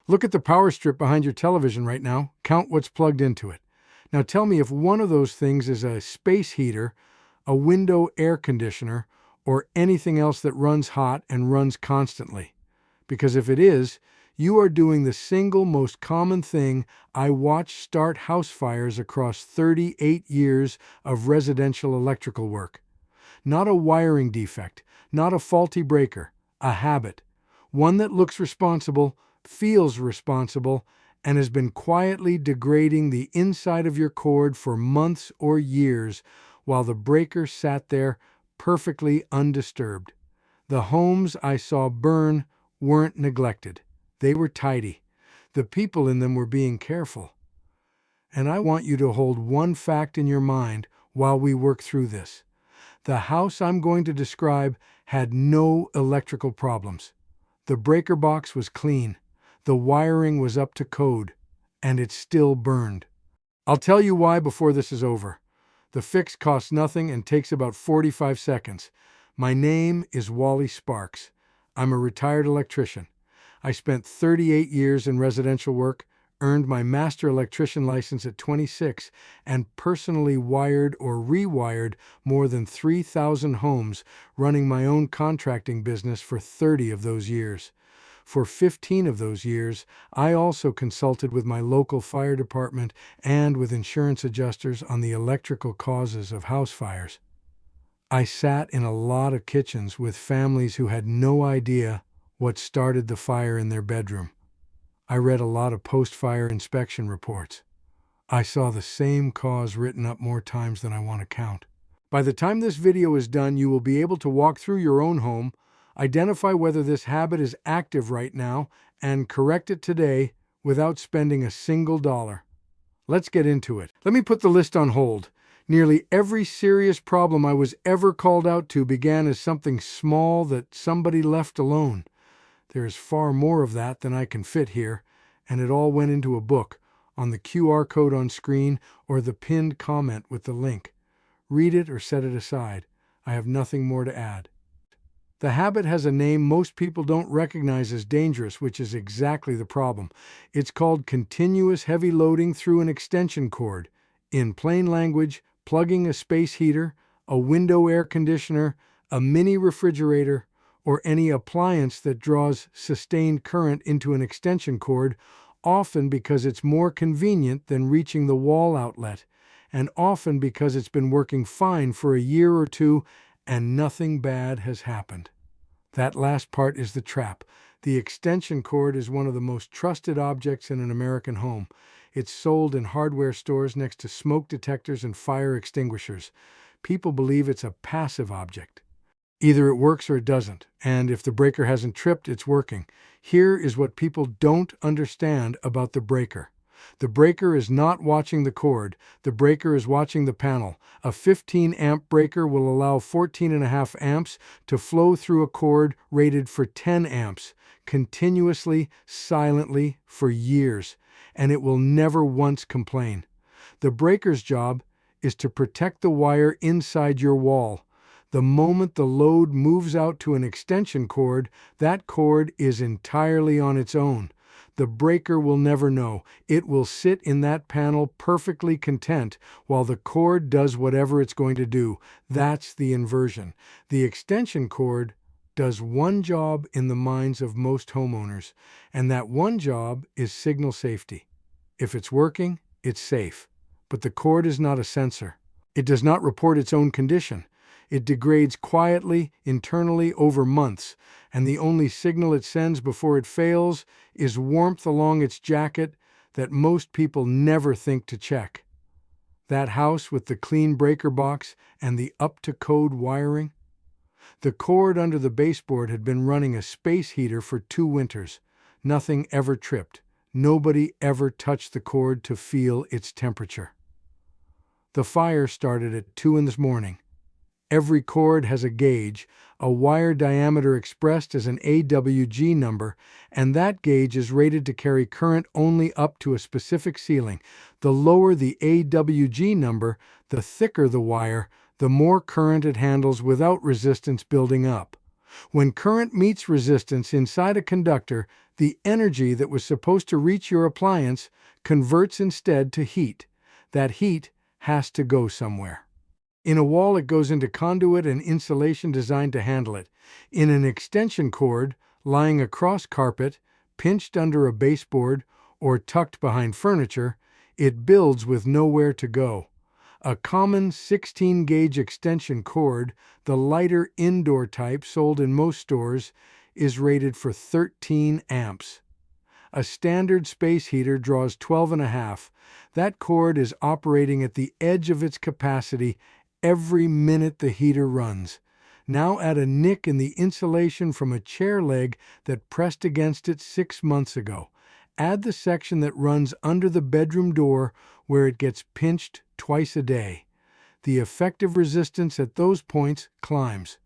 Look at the power strip behind your television right now. Count what's plugged into it. Now tell me if one of those things is a space heater, a window air conditioner, or anything else that runs hot and runs constantly. Because if it is, you are doing the single most common thing I watched start house fires across 38 years of residential electrical work. Not a wiring defect, not a faulty breaker, a habit. One that looks responsible, feels responsible, and has been quietly degrading the inside of your cord for months or years while the breaker sat there perfectly undisturbed. The homes I saw burn weren't neglected. They were tidy. The people in them were being careful. And I want you to hold one fact in your mind while we work through this. The house I'm going to describe had no electrical problems. The breaker box was clean. The wiring was up to code. And it still burned. I'll tell you why before this is over. The fix costs nothing and takes about 45 seconds. My name is Wally Sparks. I'm a retired electrician. I spent 38 years in residential work, earned my master electrician license at 26, and personally wired or rewired more than 3,000 homes, running my own contracting business for 30 of those years. For 15 of those years, I also consulted with my local fire department and with insurance adjusters on the electrical causes of house fires. I sat in a lot of kitchens with families who had no idea what started the fire in their bedroom. I read a lot of post-fire inspection reports. I saw the same cause written up more times than I want to count. By the time this video is done, you will be able to walk through your own home, identify whether this habit is active right now, and correct it today without spending a single dollar. Let's get into it. Let me put the list on hold. Nearly every serious problem I was ever called out to began as something small that somebody left alone. There is far more of that than I can fit here, and it all went into a book, on the QR code on screen or the pinned comment with the link. Read it or set it aside. I have nothing more to add. The habit has a name most people don't recognize as dangerous, which is exactly the problem. It's called continuous heavy loading through an extension cord. In plain language, plugging a space heater, a window air conditioner, a mini refrigerator, or any appliance that draws sustained current into an extension cord, often because it's more convenient than reaching the wall outlet, and often because it's been working fine for a year or two and nothing bad has happened. That last part is the trap. The extension cord is one of the most trusted objects in an American home. It's sold in hardware stores next to smoke detectors and fire extinguishers. People believe it's a passive object. Either it works or it doesn't, and if the breaker hasn't tripped, it's working. Here is what people don't understand about the breaker. The breaker is not watching the cord. The breaker is watching the panel. A 15-amp breaker will allow 14.5 amps to flow through a cord rated for 10 amps, continuously, silently, for years, and it will never once complain. The breaker's job is to protect the wire inside your wall. The moment the load moves out to an extension cord, that cord is entirely on its own. The breaker will never know. It will sit in that panel perfectly content while the cord does whatever it's going to do. That's the inversion. The extension cord does one job in the minds of most homeowners, and that one job is signal safety. If it's working, it's safe. But the cord is not a sensor. It does not report its own condition. It degrades quietly, internally, over months, and the only signal it sends before it fails is warmth along its jacket that most people never think to check. That house with the clean breaker box and the up-to-code wiring? The cord under the baseboard had been running a space heater for 2 winters. Nothing ever tripped. Nobody ever touched the cord to feel its temperature. The fire started at 2 in the morning. Every cord has a gauge, a wire diameter expressed as an AWG number, and that gauge is rated to carry current only up to a specific ceiling. The lower the AWG number, the thicker the wire, the more current it handles without resistance building up. When current meets resistance inside a conductor, the energy that was supposed to reach your appliance converts instead to heat. That heat has to go somewhere. In a wall, it goes into conduit and insulation designed to handle it. In an extension cord, lying across carpet, pinched under a baseboard, or tucked behind furniture, it builds with nowhere to go. A common 16-gauge extension cord, the lighter indoor type sold in most stores, is rated for 13 amps. A standard space heater draws 12.5. That cord is operating at the edge of its capacity every minute the heater runs. Now add a nick in the insulation from a chair leg that pressed against it 6 months ago. Add the section that runs under the bedroom door where it gets pinched twice a day. The effective resistance at those points climbs.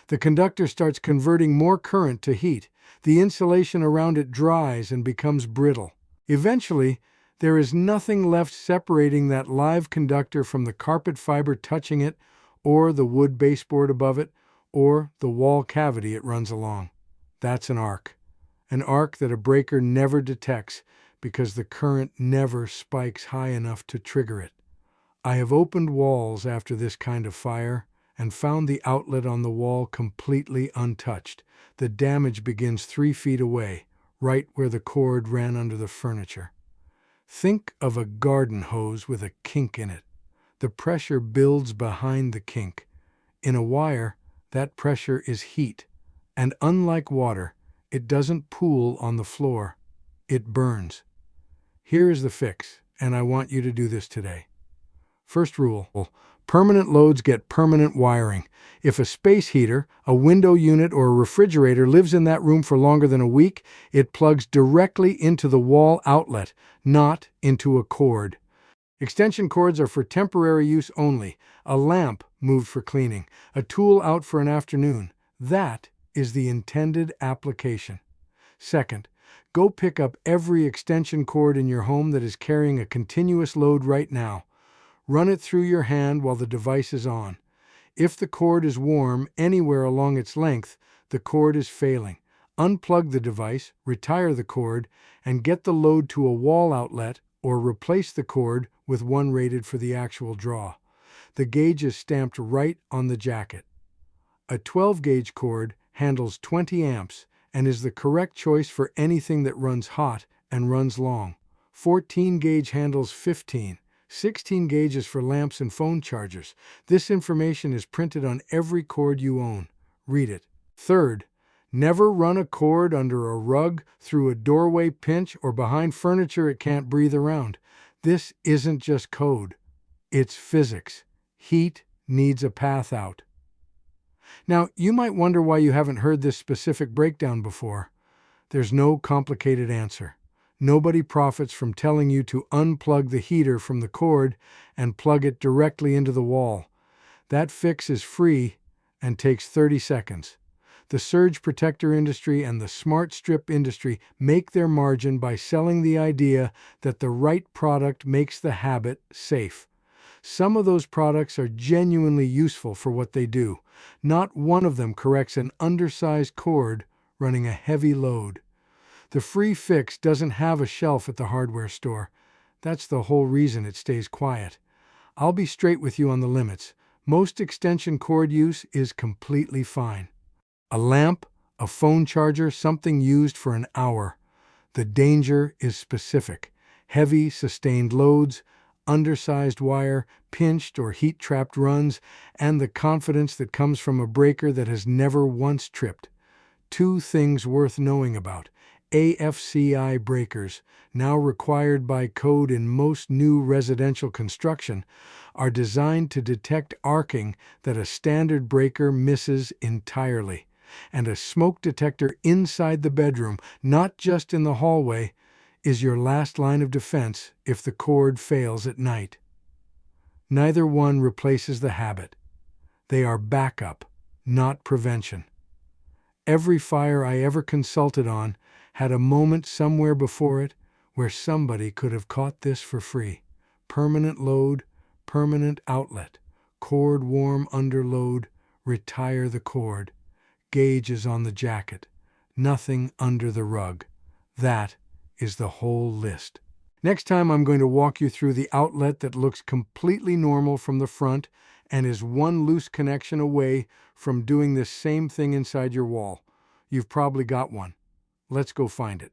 The conductor starts converting more current to heat. The insulation around it dries and becomes brittle. Eventually, there is nothing left separating that live conductor from the carpet fiber touching it, or the wood baseboard above it, or the wall cavity it runs along. That's an arc. An arc that a breaker never detects because the current never spikes high enough to trigger it. I have opened walls after this kind of fire and found the outlet on the wall completely untouched. The damage begins 3 feet away, right where the cord ran under the furniture. Think of a garden hose with a kink in it. The pressure builds behind the kink. In a wire, that pressure is heat, and unlike water, it doesn't pool on the floor. It burns. Here is the fix, and I want you to do this today. First rule: permanent loads get permanent wiring. If a space heater, a window unit, or a refrigerator lives in that room for longer than a week, it plugs directly into the wall outlet, not into a cord. Extension cords are for temporary use only. A lamp moved for cleaning, a tool out for an afternoon. That is the intended application. Second, go pick up every extension cord in your home that is carrying a continuous load right now. Run it through your hand while the device is on. If the cord is warm anywhere along its length, the cord is failing. Unplug the device, retire the cord, and get the load to a wall outlet or replace the cord with one rated for the actual draw. The gauge is stamped right on the jacket. A 12-gauge cord handles 20 amps and is the correct choice for anything that runs hot and runs long. 14-gauge handles 15. 16 gauges for lamps and phone chargers. This information is printed on every cord you own. Read it. Third, never run a cord under a rug, through a doorway pinch, or behind furniture it can't breathe around. This isn't just code. It's physics. Heat needs a path out. Now, you might wonder why you haven't heard this specific breakdown before. There's no complicated answer. Nobody profits from telling you to unplug the heater from the cord and plug it directly into the wall. That fix is free and takes 30 seconds. The surge protector industry and the smart strip industry make their margin by selling the idea that the right product makes the habit safe. Some of those products are genuinely useful for what they do. Not one of them corrects an undersized cord running a heavy load. The free fix doesn't have a shelf at the hardware store. That's the whole reason it stays quiet. I'll be straight with you on the limits. Most extension cord use is completely fine. A lamp, a phone charger, something used for an hour. The danger is specific. Heavy, sustained loads, undersized wire, pinched or heat-trapped runs, and the confidence that comes from a breaker that has never once tripped. 2 things worth knowing about. AFCI breakers, now required by code in most new residential construction, are designed to detect arcing that a standard breaker misses entirely. And a smoke detector inside the bedroom, not just in the hallway, is your last line of defense if the cord fails at night. Neither one replaces the habit. They are backup, not prevention. Every fire I ever consulted on had a moment somewhere before it where somebody could have caught this for free. Permanent load, permanent outlet. Cord warm under load, retire the cord. gauge is on the jacket. Nothing under the rug. That is the whole list. Next time, I'm going to walk you through the outlet that looks completely normal from the front and is one loose connection away from doing this same thing inside your wall. You've probably got one. Let's go find it.